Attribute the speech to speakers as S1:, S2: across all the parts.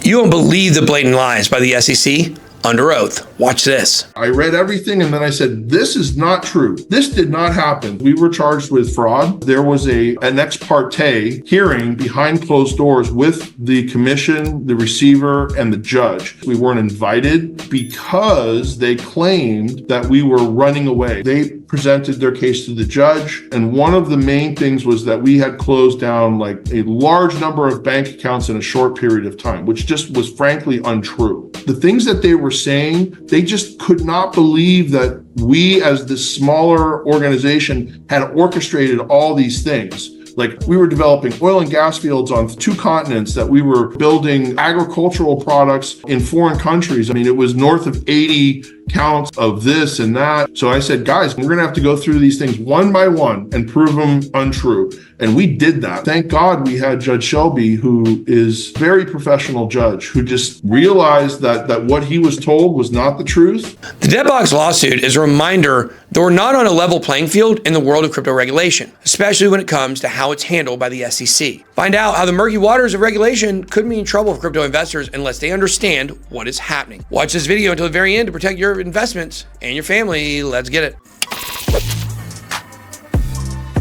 S1: You won't believe the blatant lies by the SEC under oath. Watch this.
S2: I read everything and then I said, this is not true. This did not happen. We were charged with fraud. There was an ex parte hearing behind closed doors with the commission, the receiver, and the judge. We weren't invited because they claimed that we were running away. They presented their case to the judge, and one of the main things was that we had closed down like a large number of bank accounts in a short period of time, which just was frankly untrue. The things that they were saying, they just could not believe that we as this smaller organization had orchestrated all these things. Like we were developing oil and gas fields on 2 continents, that we were building agricultural products in foreign countries. I mean, it was north of 80 counts of this and that. So I said, guys, we're going to have to go through these things one by one and prove them untrue. And we did that. Thank God we had Judge Shelby, who is a very professional judge, who just realized that what he was told was not the truth.
S1: The DebtBox lawsuit is a reminder that we're not on a level playing field in the world of crypto regulation, especially when it comes to how it's handled by the SEC. Find out how the murky waters of regulation could mean trouble for crypto investors unless they understand what is happening. Watch this video until the very end to protect your investments and your family. Let's get it.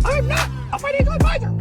S3: I'm not a financial advisor.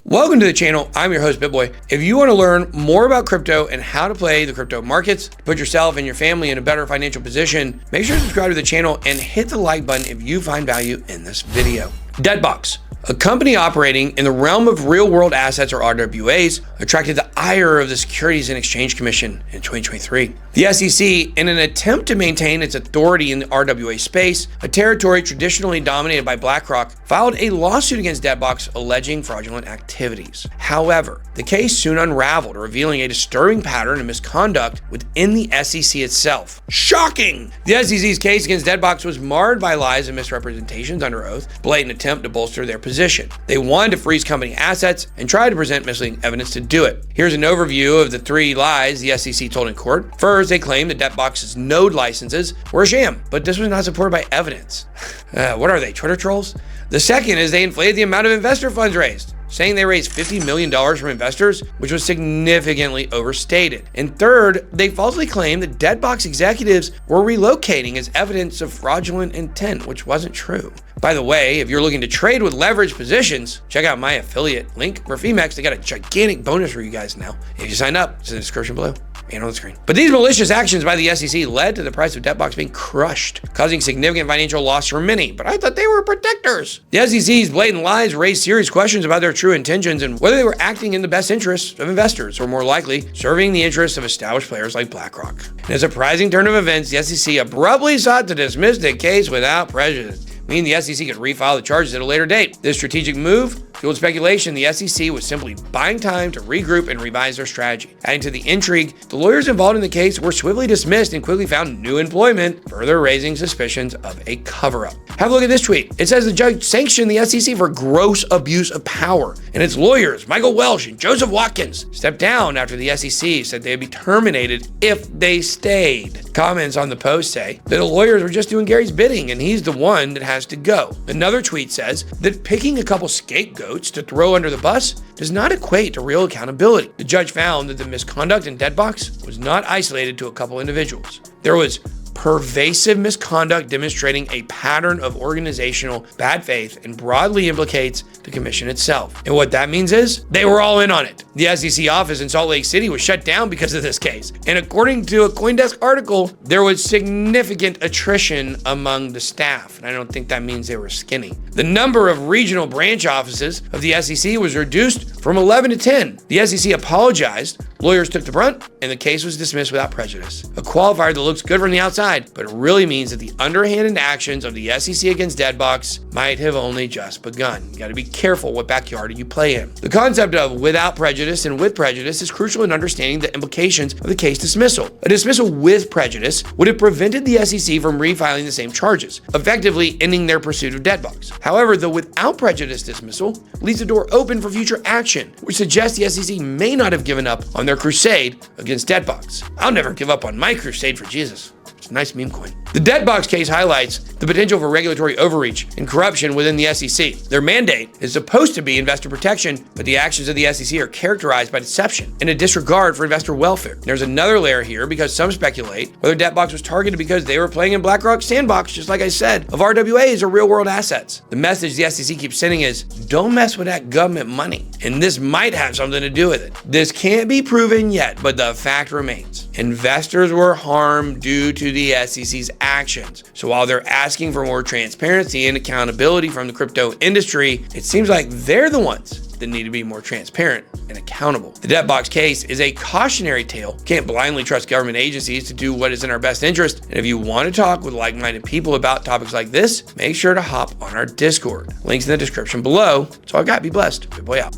S1: Welcome to the channel. I'm your host, BitBoy. If you want to learn more about crypto and how to play the crypto markets, put yourself and your family in a better financial position, make sure to subscribe to the channel and hit the like button if you find value in this video. DebtBox, a company operating in the realm of real-world assets, or RWAs, attracted the ire of the Securities and Exchange Commission in 2023. The SEC, in an attempt to maintain its authority in the RWA space, a territory traditionally dominated by BlackRock, filed a lawsuit against DebtBox alleging fraudulent activities. However, the case soon unraveled, revealing a disturbing pattern of misconduct within the SEC itself. Shocking! The SEC's case against DebtBox was marred by lies and misrepresentations under oath, blatant attempt to bolster their position. They wanted to freeze company assets and tried to present misleading evidence to do it. Here's an overview of the 3 lies the SEC told in court. First, they claimed that DebtBox's node licenses were a sham, but this was not supported by evidence. What are they, Twitter trolls? The second is they inflated the amount of investor funds raised, saying they raised $50 million from investors, which was significantly overstated. And third, they falsely claimed that DebtBox executives were relocating as evidence of fraudulent intent, which wasn't true. By the way, if you're looking to trade with leveraged positions, check out my affiliate link for Phemex. They got a gigantic bonus for you guys now. If you sign up, it's in the description below and on the screen. But these malicious actions by the SEC led to the price of DebtBox being crushed, causing significant financial loss for many. But I thought they were protectors. The SEC's blatant lies raised serious questions about their true intentions and whether they were acting in the best interests of investors, or more likely, serving the interests of established players like BlackRock. In a surprising turn of events, the SEC abruptly sought to dismiss the case without prejudice, meaning the SEC could refile the charges at a later date. This strategic move fueled speculation the SEC was simply buying time to regroup and revise their strategy. Adding to the intrigue, the lawyers involved in the case were swiftly dismissed and quickly found new employment, further raising suspicions of a cover-up. Have a look at this tweet. It says the judge sanctioned the SEC for gross abuse of power, and its lawyers, Michael Welch and Joseph Watkins, stepped down after the SEC said they'd be terminated if they stayed. Comments on the post say that the lawyers were just doing Gary's bidding and he's the one that has to go. Another tweet says that picking a couple scapegoats to throw under the bus does not equate to real accountability. The judge found that the misconduct in DebtBox was not isolated to a couple individuals. There was pervasive misconduct demonstrating a pattern of organizational bad faith and broadly implicates the commission itself. And what that means is they were all in on it. The SEC office in Salt Lake City was shut down because of this case. And according to a CoinDesk article, there was significant attrition among the staff. And I don't think that means they were skinny. The number of regional branch offices of the SEC was reduced from 11 to 10. The SEC apologized, lawyers took the brunt, and the case was dismissed without prejudice. A qualifier that looks good from the outside, but it really means that the underhanded actions of the SEC against DebtBox might have only just begun. You got to be careful what backyard you play in. The concept of without prejudice and with prejudice is crucial in understanding the implications of the case dismissal. A dismissal with prejudice would have prevented the SEC from refiling the same charges, effectively ending their pursuit of DebtBox. However, the without prejudice dismissal leaves the door open for future action, which suggests the SEC may not have given up on their crusade against DebtBox. I'll never give up on my crusade for Jesus. It's a nice meme coin. The DebtBox case highlights the potential for regulatory overreach and corruption within the SEC. Their mandate is supposed to be investor protection, but the actions of the SEC are characterized by deception and a disregard for investor welfare. There's another layer here because some speculate whether DebtBox was targeted because they were playing in BlackRock's sandbox, just like I said, of RWAs or real-world assets. The message the SEC keeps sending is, don't mess with that government money. And this might have something to do with it. This can't be proven yet, but the fact remains. Investors were harmed due to the SEC's actions. So while they're asking for more transparency and accountability from the crypto industry, it seems like they're the ones that need to be more transparent and accountable. The DebtBox case is a cautionary tale. Can't blindly trust government agencies to do what is in our best interest. And if you want to talk with like-minded people about topics like this, make sure to hop on our Discord. Links in the description below. So I've got. Be blessed. Good boy out.